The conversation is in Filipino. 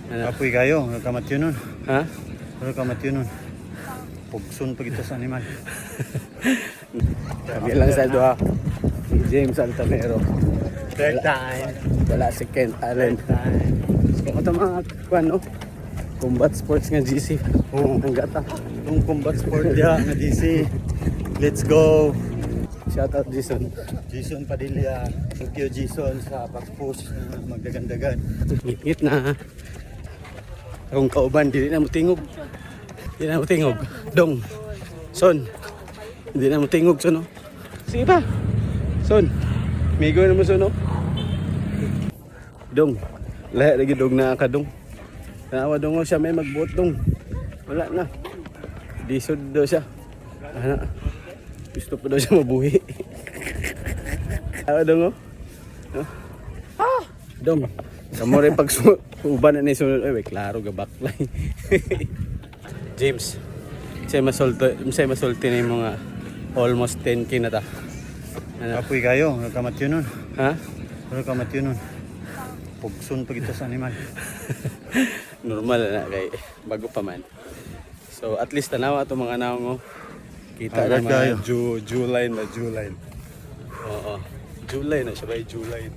Ano? Apoy kayo, nagkamat yun nun. Ha? Nagkamat yun nun. Pugsun pa kita sa animal. Kami lang sa doha. Si James Altanero. Third time. Wala si Kent Allen. So ito mga kwan, no? Combat sports nga GC. Oo. Ang gata. Itong combat sport dia nga DC. Let's go. Shoutout Jason. Jason Padilla. Thank you Jason sa pag-push na magdagandagan. Ngit na. Akong kauban, hindi na mo tingog. Hindi na mo tingog. Dong. Son. Hindi na mo tingog, son, no? Sige pa. Son. Migo na mo, son, no? Dong. Lahat lagi dong na ka, dong. Nawa dong siya may magbuot, dong. Wala na. Disod daw siya. Ano? Gusto pa daw siya mabuhi. Nawa dong, oh. Ah! Dong. Kamu rin pag uban na sunod, ay klaro gabaklay. James, say masulti na yung mga almost 10k na ta. Ano? Apoy kayo, nagkamat yun nun. Ha? Nagkamat yun nun. Pugsun pa kita sa animal. Normal na kay bago pa man. So at least tanawa to mga naong mo. Kita na mga July na July. Oo. July na siya ba? July.